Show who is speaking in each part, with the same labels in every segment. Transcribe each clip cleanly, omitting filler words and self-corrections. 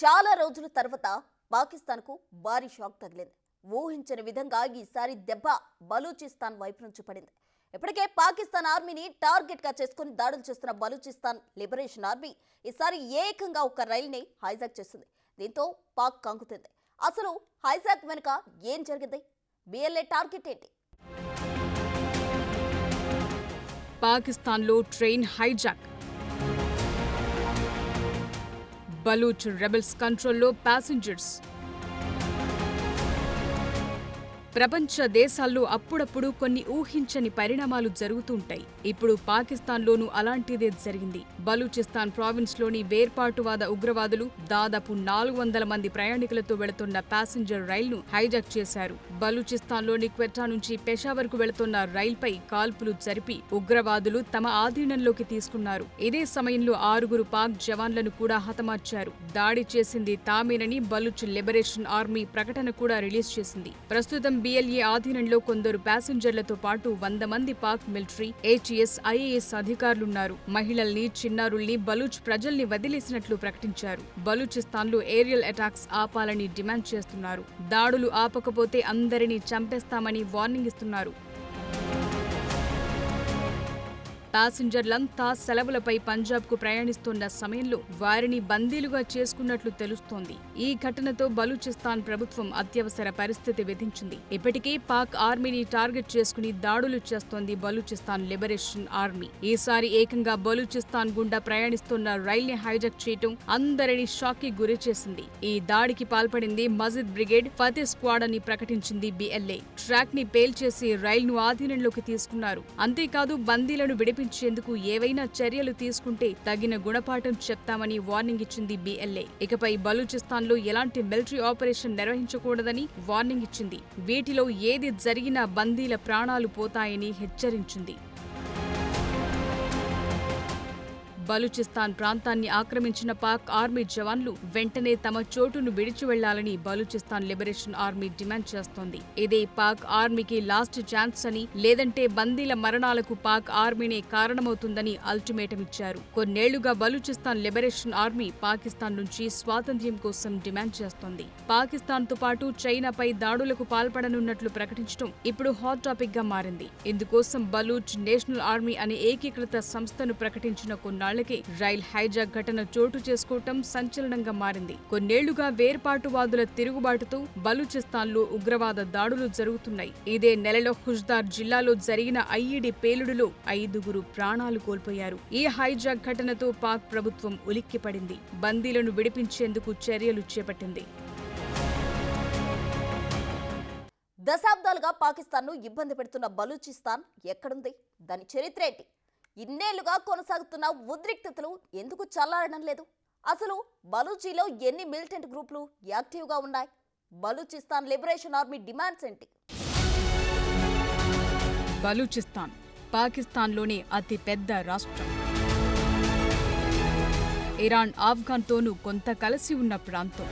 Speaker 1: చాలా రోజుల తర్వాత పాకిస్తాన్కు భారీ షాక్ తగిలింది. ఊహించని విధంగా ఈసారి దెబ్బ బలూచిస్తాన్ వైపు నుంచి పడింది. ఇప్పటికే పాకిస్తాన్ ఆర్మీని టార్గెట్ గా చేసుకుని దాడులు చేస్తున్న బలూచిస్తాన్ లిబరేషన్ ఆర్మీ ఈసారి ఏకంగా ఒక రైలుని హైజాక్ చేసింది. దీంతో పాక్ కంగుతుంది. అసలు హైజాక్ వెనుక ఏం జరిగింది? బిఎల్ఏ టార్గెట్ ఏంటి?
Speaker 2: పాకిస్తాన్లో ట్రైన్ హైజాక్. బలూచ్ రెబెల్స్ కంట్రోల్లో ప్యాసింజర్స్. ప్రపంచ దేశాల్లో అప్పుడప్పుడు కొన్ని ఊహించని పరిణామాలు జరుగుతుంటాయి. ఇప్పుడు పాకిస్తాన్లోనూ అలాంటిదే జరిగింది. బలూచిస్తాన్ ప్రావిన్స్లోని వేర్పాటువాద ఉగ్రవాదులు దాదాపు 400 మంది ప్రయాణికులతో వెళుతున్న ప్యాసింజర్ రైలును హైజాక్ చేశారు. బలూచిస్తాన్లోని క్వెట్టా నుంచి పెషావర్కు వెళుతున్న రైల్పై కాల్పులు జరిపి ఉగ్రవాదులు తమ ఆధీనంలోకి తీసుకున్నారు. ఇదే సమయంలో 6 పాక్ జవాన్లను కూడా హతమార్చారు. దాడి చేసింది తామేనని బలూచ్ లిబరేషన్ ఆర్మీ ప్రకటన కూడా రిలీజ్ చేసింది. ప్రస్తుతం బిఎల్ఏ ఆధీనంలో కొందరు ప్యాసింజర్లతో పాటు 100 మంది పాక్ మిలిటరీ, ఏటీఎస్, ఐఏఎస్ అధికారులున్నారు. మహిళల్ని, చిన్నారుల్ని, బలూచ్ ప్రజల్ని వదిలేసినట్లు ప్రకటించారు. బలూచిస్తాన్లో ఏరియల్ అటాక్స్ ఆపాలని డిమాండ్ చేస్తున్నారు. దాడులు ఆపకపోతే అందరినీ చంపేస్తామని వార్నింగ్ ఇస్తున్నారు. ప్యాసింజర్లంతా సెలవులపై పంజాబ్కు ప్రయాణిస్తున్న సమయంలో వారిని బందీలుగా చేసుకున్నట్లు తెలుస్తోంది. ఈ ఘటనతో బలూచిస్తాన్ ప్రభుత్వం అత్యవసర పరిస్థితి విధించింది. ఇప్పటికే పాక్ ఆర్మీని టార్గెట్ చేసుకుని దాడులు చేస్తోంది బలూచిస్తాన్ లిబరేషన్ ఆర్మీ. ఈసారి ఏకంగా బలూచిస్తాన్ గుండా ప్రయాణిస్తున్న రైల్ని హైజాక్ చేయటం అందరినీ షాక్ కి గురి చేసింది. ఈ దాడికి పాల్పడింది మజిద్ బ్రిగేడ్, ఫతే స్క్వాడ్ అని ప్రకటించింది బిఎల్ఏ. ట్రాక్ ని పేల్చేసి రైలును ఆధీనంలోకి తీసుకున్నారు. అంతేకాదు బందీలను విడిపించేందుకు ఏవైనా చర్యలు తీసుకుంటే తగిన గుణపాఠం చెప్తామని వార్నింగ్ ఇచ్చింది బిఎల్ఏ. ఇకపై బలూచిస్తాన్లో ఎలాంటి మిలిటరీ ఆపరేషన్ నిర్వహించకూడదని వార్నింగ్ ఇచ్చింది. వీటిలో ఏది జరిగినా బందీల ప్రాణాలు పోతాయని హెచ్చరించింది. బలూచిస్తాన్ ప్రాంతాన్ని ఆక్రమించిన పాక్ ఆర్మీ జవాన్లు వెంటనే తమ చోటును విడిచి వెళ్లాలని బలూచిస్తాన్ లిబరేషన్ ఆర్మీ డిమాండ్ చేస్తోంది. ఇదే పాక్ ఆర్మీకి లాస్ట్ ఛాన్స్ అని, లేదంటే బందీల మరణాలకు పాక్ ఆర్మీనే కారణమవుతుందని అల్టిమేటం ఇచ్చారు. కొన్నేళ్లుగా బలూచిస్తాన్ లిబరేషన్ ఆర్మీ పాకిస్తాన్ నుంచి స్వాతంత్ర్యం కోసం డిమాండ్ చేస్తోంది. పాకిస్తాన్తో పాటు చైనాపై దాడులకు పాల్పడనున్నట్లు ప్రకటించడం ఇప్పుడు హాట్ టాపిక్ గా మారింది. ఇందుకోసం బలూచ్ నేషనల్ ఆర్మీ అనే ఏకీకృత సంస్థను ప్రకటించిన కొన్నాళ్లకే రైల్ హైజాక్ ఘటన చోటు చేసుకోవటం సంచలనంగా మారింది. కొన్నేళ్లుగా వేర్పాటువాదుల తిరుగుబాటుతో బలూచిస్తాన్లో ఉగ్రవాద దాడులు జరుగుతున్నాయి. ఇదే నెలలో హుజ్దార్ జిల్లాలో జరిగిన ఐఈడీ పేలుడులో 5 ప్రాణాలు కోల్పోయారు. ఈ హైజాక్ ఘటనతో పాక్ ప్రభుత్వం ఉలిక్కిపడింది. బందీలను విడిపించేందుకు చర్యలు చేపట్టింది.
Speaker 1: దశాబ్దాలుగా పాకిస్తాన్ను ఇబ్బంది పెడుతున్న బలూచిస్తాన్ ఎక్కడుంది? దాని చరిత్ర ఏంటి? ఇన్నేళ్లుగా కొనసాగుతున్న ఉద్రిక్తతలు ఎందుకు చల్లారడం లేదు? అసలు బలూచీలో ఎన్ని మిలిటెంట్ గ్రూపులు యాక్టివ్గా ఉన్నాయి? బలూచిస్తాన్ లిబరేషన్ ఆర్మీ డిమాండ్స్ ఏంటి?
Speaker 2: బలూచిస్తాన్ పాకిస్తాన్లోనే అతి పెద్ద రాష్ట్రం. ఇరాన్, ఆఫ్ఘన్తోనూ కొంత కలిసి ఉన్న ప్రాంతం.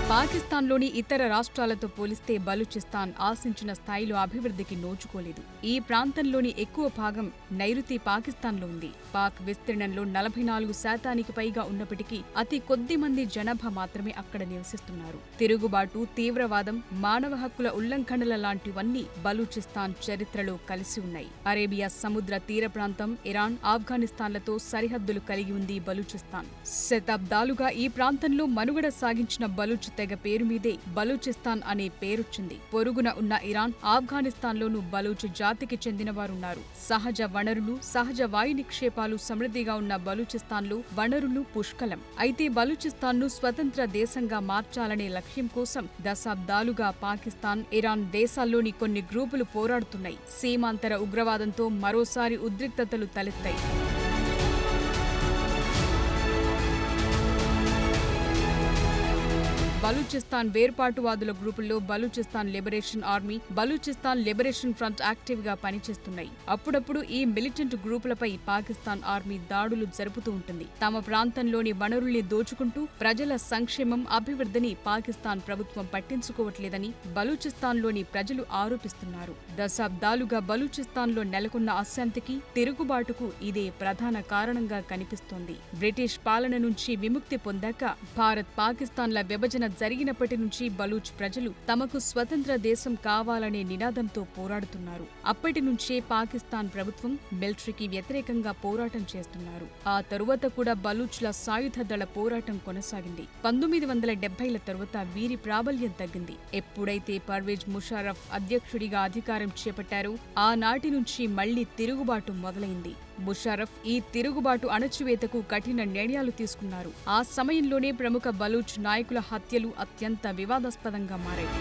Speaker 2: పాకిస్తాన్లోని ఇతర రాష్ట్రాలతో పోలిస్తే బలూచిస్తాన్ ఆశించిన స్థాయిలో అభివృద్ధికి నోచుకోలేదు. ఈ ప్రాంతంలోని ఎక్కువ భాగం నైరుతి పాకిస్తాన్లో ఉంది. పాక్ విస్తీర్ణంలో 44% పైగా ఉన్నప్పటికీ అతి కొద్ది మంది జనాభా మాత్రమే అక్కడ నివసిస్తున్నారు. తిరుగుబాటు, తీవ్రవాదం, మానవ హక్కుల ఉల్లంఘనల లాంటివన్నీ బలూచిస్తాన్ చరిత్రలో కలిసి ఉన్నాయి. అరేబియా సముద్ర తీర ప్రాంతం, ఇరాన్, ఆఫ్ఘనిస్తాన్లతో సరిహద్దులు కలిగి ఉంది బలూచిస్తాన్. శతాబ్దాలుగా ఈ ప్రాంతంలో మనుగడ సాగించిన బలూచ్ తెగ పేరు మీదే బలూచిస్తాన్ అనే పేరొచ్చింది. పొరుగున ఉన్న ఇరాన్, ఆఫ్ఘనిస్తాన్లోనూ బలూచ్ జాతికి చెందినవారున్నారు. సహజ వనరులు, సహజ వాయు నిక్షేపాలు సమృద్ధిగా ఉన్న బలూచిస్తాన్లో వనరులు పుష్కలం. అయితే బలూచిస్తాన్ను స్వతంత్ర దేశంగా మార్చాలనే లక్ష్యం కోసం దశాబ్దాలుగా పాకిస్తాన్, ఇరాన్ దేశాల్లోని కొన్ని గ్రూపులు పోరాడుతున్నాయి. సీమాంతర ఉగ్రవాదంతో మరోసారి ఉద్రిక్తతలు తలెత్తాయి. బలూచిస్తాన్ వేర్పాటువాదుల గ్రూపుల్లో Balochistan liberation army, Balochistan liberation front active గా పనిచేస్తున్నాయి. అప్పుడప్పుడు ఈ మిలిటెంట్ గ్రూపులపై పాకిస్తాన్ ఆర్మీ దాడులు జరుపుతూ ఉంటుంది. తమ ప్రాంతంలోని వనరుల్ని దోచుకుంటూ ప్రజల సంక్షేమం, అభివృద్ధిని పాకిస్తాన్ ప్రభుత్వం పట్టించుకోవట్లేదని బలూచిస్తాన్లోని ప్రజలు ఆరోపిస్తున్నారు. దశాబ్దాలుగా బలూచిస్తాన్లో నెలకొన్న అశాంతికి, తిరుగుబాటుకు ఇదే ప్రధాన కారణంగా కనిపిస్తోంది. బ్రిటిష్ పాలన నుంచి విముక్తి పొందాక భారత్ పాకిస్తాన్ల విభజన జరిగినప్పటి నుంచి బలూచ్ ప్రజలు తమకు స్వతంత్ర దేశం కావాలనే నినాదంతో పోరాడుతున్నారు. అప్పటి నుంచే పాకిస్తాన్ ప్రభుత్వం మిలిటరీకి వ్యతిరేకంగా పోరాటం చేస్తున్నారు. ఆ తరువాత కూడా బలూచ్ల సాయుధ దళ పోరాటం కొనసాగింది. 1970ల తరువాత వీరి ప్రాబల్యం తగ్గింది. ఎప్పుడైతే పర్వేజ్ ముషారఫ్ అధ్యక్షుడిగా అధికారం చేపట్టారో ఆనాటి నుంచి మళ్లీ తిరుగుబాటు మొదలైంది. ముషారఫ్ ఈ తిరుగుబాటు అణచివేతకు కఠిన నిర్ణయాలు తీసుకున్నారు. ఆ సమయంలోనే ప్రముఖ బలూచ్ నాయకుల హత్యలు అత్యంత వివాదాస్పదంగా మారాయి.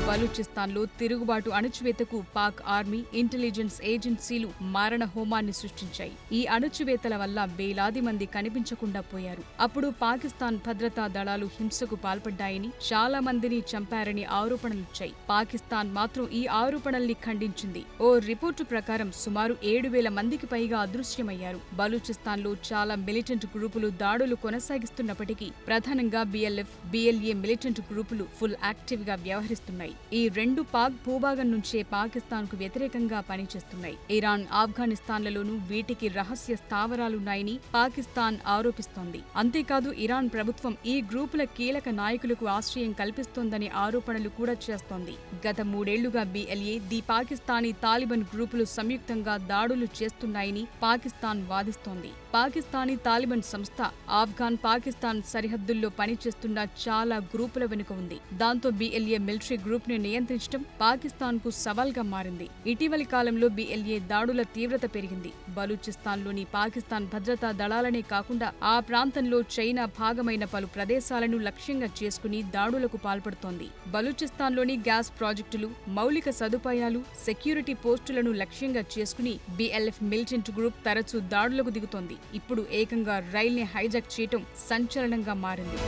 Speaker 2: బలూచిస్తాన్లో తిరుగుబాటు అణచివేతకు పాక్ ఆర్మీ, ఇంటెలిజెన్స్ ఏజెన్సీలు మారణ హోమాన్ని సృష్టించాయి. ఈ అణచివేతల వల్ల వేలాది మంది కనిపించకుండా పోయారు. అప్పుడు పాకిస్తాన్ భద్రతా దళాలు హింసకు పాల్పడ్డాయని, చాలా మందిని చంపారని ఆరోపణలొచ్చాయి. పాకిస్తాన్ మాత్రం ఈ ఆరోపణల్ని ఖండించింది. ఓ రిపోర్టు ప్రకారం సుమారు 7,000 మందికి పైగా అదృశ్యమయ్యారు. బలూచిస్తాన్లో చాలా మిలిటెంట్ గ్రూపులు దాడులు కొనసాగిస్తున్నప్పటికీ ప్రధానంగా బిఎల్ఎఫ్, బిఎల్ఏ మిలిటెంట్ గ్రూపులు ఫుల్ యాక్టివ్ గా వ్యవహరిస్తున్నాయి. ఈ రెండు పాక్ భూభాగం నుంచే పాకిస్తాన్ కు వ్యతిరేకంగా పనిచేస్తున్నాయి. ఇరాన్, ఆఫ్ఘనిస్తాన్లలోనూ వీటికి రహస్య స్థావరాలున్నాయని పాకిస్తాన్ ఆరోపిస్తోంది. అంతేకాదు ఇరాన్ ప్రభుత్వం ఈ గ్రూపుల కీలక నాయకులకు ఆశ్రయం కల్పిస్తోందనే ఆరోపణలు కూడా చేస్తోంది. గత 3 ఏళ్లుగా బిఎల్ఏ, ది పాకిస్తానీ తాలిబాన్ గ్రూపులు సంయుక్తంగా దాడులు చేస్తున్నాయని పాకిస్తాన్ వాదిస్తోంది. పాకిస్తానీ తాలిబాన్ సంస్థ ఆఫ్ఘాన్, పాకిస్తాన్ సరిహద్దుల్లో పనిచేస్తున్న చాలా గ్రూపుల వెనుక ఉంది. దాంతో బిఎల్ఏ మిలిటరీ గ్రూప్ ని నియంత్రించడం పాకిస్తాన్ కు సవాల్గా మారింది. ఇటీవలి కాలంలో బిఎల్ఏ దాడుల తీవ్రత పెరిగింది. బలూచిస్తాన్లోని పాకిస్తాన్ భద్రతా దళాలనే కాకుండా ఆ ప్రాంతంలో చైనా భాగమైన పలు ప్రదేశాలను లక్ష్యంగా చేసుకుని దాడులకు పాల్పడుతోంది. బలూచిస్తాన్లోని గ్యాస్ ప్రాజెక్టులు, మౌలిక సదుపాయాలు, సెక్యూరిటీ పోస్టులను లక్ష్యంగా చేసుకుని బిఎల్ఎఫ్ మిలిటెంట్ గ్రూప్ తరచూ దాడులకు దిగుతోంది. ఇప్పుడు ఏకంగా రైల్ని హైజాక్ చేయటం సంచలనంగా మారింది.